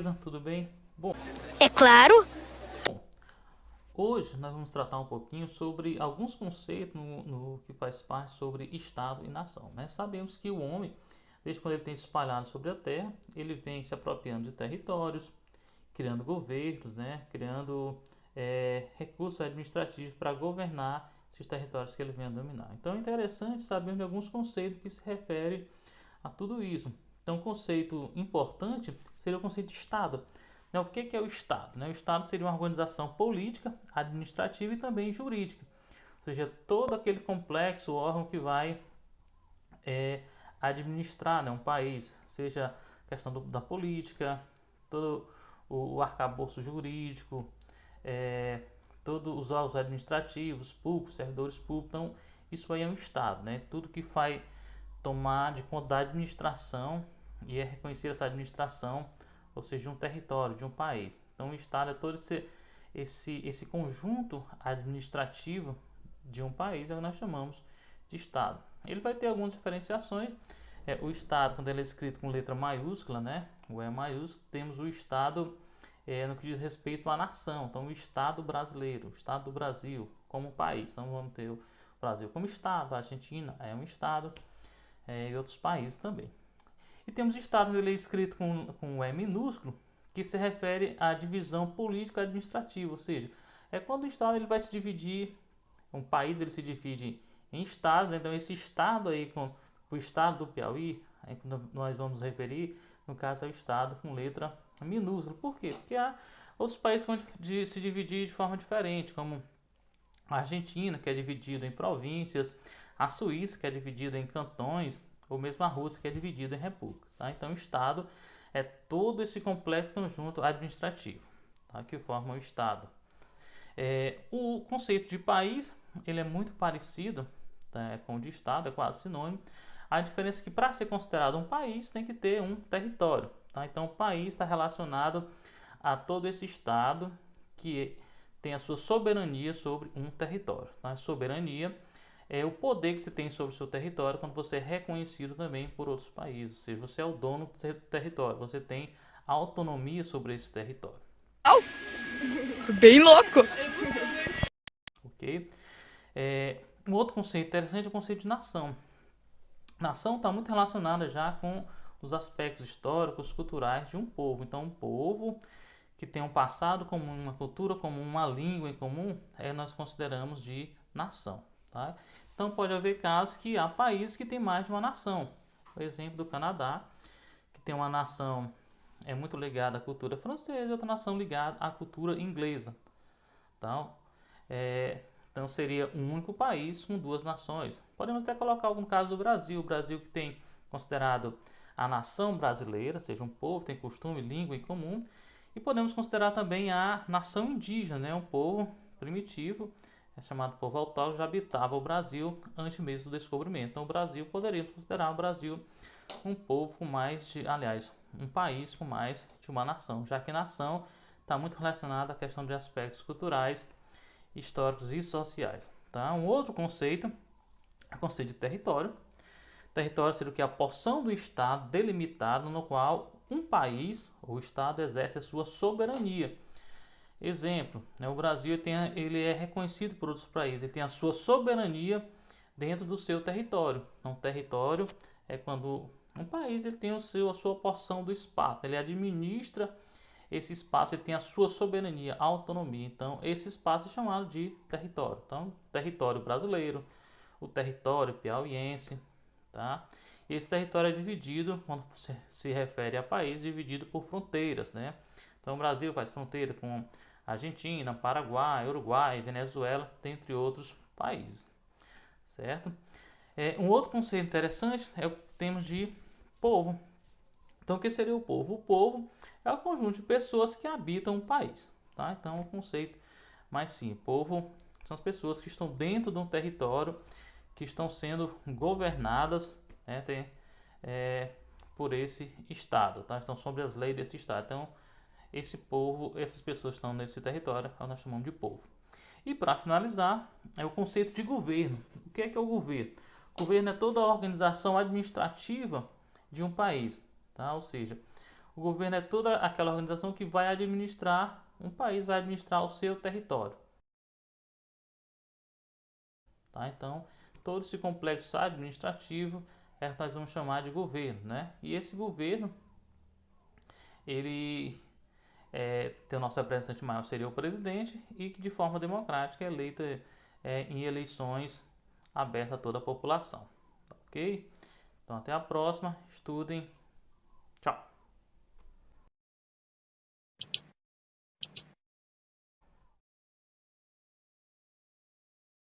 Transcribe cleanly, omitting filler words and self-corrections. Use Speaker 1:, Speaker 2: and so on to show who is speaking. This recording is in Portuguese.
Speaker 1: Luísa, tudo bem? Bom,
Speaker 2: É claro.
Speaker 1: hoje nós vamos tratar um pouquinho sobre alguns conceitos no que faz parte sobre Estado e nação, né? Sabemos que o homem, desde quando ele tem se espalhado sobre a Terra, ele vem se apropriando de territórios, criando governos, né? Criando recursos administrativos para governar esses territórios que ele vem a dominar. Então é interessante sabermos de alguns conceitos que se referem a tudo isso. Então, um conceito importante seria o conceito de Estado. Né, o que é o Estado? Né? O Estado seria uma organização política, administrativa e também jurídica. Ou seja, todo aquele complexo órgão que vai é, administrar, né, um país, seja questão da política, todo o arcabouço jurídico, é, todos os órgãos administrativos, públicos, servidores públicos. Então, isso aí é um Estado, né? Tudo que vai tomar de conta da administração e é reconhecer essa administração, ou seja, de um território, de um país. Então, o Estado é todo esse conjunto administrativo de um país, é o que nós chamamos de Estado. Ele vai ter algumas diferenciações. O Estado, quando ele é escrito com letra maiúscula, né, o E maiúsculo, temos o Estado no que diz respeito à nação. Então, o Estado brasileiro, o Estado do Brasil como país. Então, vamos ter o Brasil como Estado, a Argentina é um Estado, e outros países também. E temos Estado, ele é escrito com E minúsculo, que se refere à divisão política administrativa, ou seja, é quando o Estado ele vai se dividir, um país ele se divide em estados, né? Então esse estado aí, com o estado do Piauí, aí quando nós vamos referir, no caso é o estado com letra minúscula. Por quê? Porque há outros países que vão se dividir de forma diferente, como a Argentina, que é dividida em províncias, a Suíça, que é dividida em cantões, ou mesmo a Rússia, que é dividida em repúblicas. Tá? Então, o Estado é todo esse complexo conjunto administrativo, tá? Que forma o Estado. O conceito de país ele é muito parecido, tá, com o de Estado, é quase sinônimo. A diferença é que para ser considerado um país tem que ter um território. Tá? Então, o país está relacionado a todo esse Estado que tem a sua soberania sobre um território. Tá? A soberania é o poder que você tem sobre o seu território quando você é reconhecido também por outros países. Ou seja, você é o dono do seu território, você tem autonomia sobre esse território.
Speaker 2: Au! Bem louco.
Speaker 1: Ok? Um outro conceito interessante é o conceito de nação. Nação está muito relacionada já com os aspectos históricos, culturais de um povo. Então, um povo que tem um passado comum, uma cultura comum, uma língua em comum, nós consideramos de nação. Tá? Então, pode haver casos que há países que têm mais de uma nação. O exemplo do Canadá, que tem uma nação muito ligada à cultura francesa e outra nação ligada à cultura inglesa. Então, então seria um único país com duas nações. Podemos até colocar algum caso do Brasil. O Brasil que tem considerado a nação brasileira, seja um povo, tem costume, língua em comum. E podemos considerar também a nação indígena, né? Um povo primitivo, chamado povo autóctone, já habitava o Brasil antes mesmo do descobrimento. Então, o Brasil, poderíamos considerar o Brasil um povo com mais de, aliás, um país com mais de uma nação, já que nação está muito relacionada à questão de aspectos culturais, históricos e sociais. Tá? Um outro conceito é o conceito de território. Território seria o que? A porção do Estado delimitado no qual um país ou Estado exerce a sua soberania. Exemplo, né, o Brasil ele é reconhecido por outros países, ele tem a sua soberania dentro do seu território. Então, território é quando um país ele tem a sua porção do espaço, ele administra esse espaço, ele tem a sua soberania, autonomia. Então, esse espaço é chamado de território. Então, território brasileiro, o território piauiense, tá? E esse território é dividido, quando se refere a país, dividido por fronteiras, né? Então, o Brasil faz fronteira com Argentina, Paraguai, Uruguai, Venezuela, dentre outros países, certo? Um outro conceito interessante é o que temos de povo. Então, o que seria o povo? O povo é o conjunto de pessoas que habitam um país, tá? Então, o conceito mais simples, povo são as pessoas que estão dentro de um território, que estão sendo governadas, né, por esse estado, tá? Estão sob as leis desse estado. Então, esse povo, essas pessoas que estão nesse território, nós chamamos de povo. E para finalizar, é o conceito de governo. O que é o governo? O governo é toda a organização administrativa de um país, tá? Ou seja, O governo é toda aquela organização que vai administrar um país, vai administrar o seu território. Tá? Então, todo esse complexo administrativo é o que nós vamos chamar de governo, né? E esse governo, ele tem o nosso representante maior seria o presidente e que de forma democrática é eleita em eleições abertas a toda a população. Ok? Então até a próxima, estudem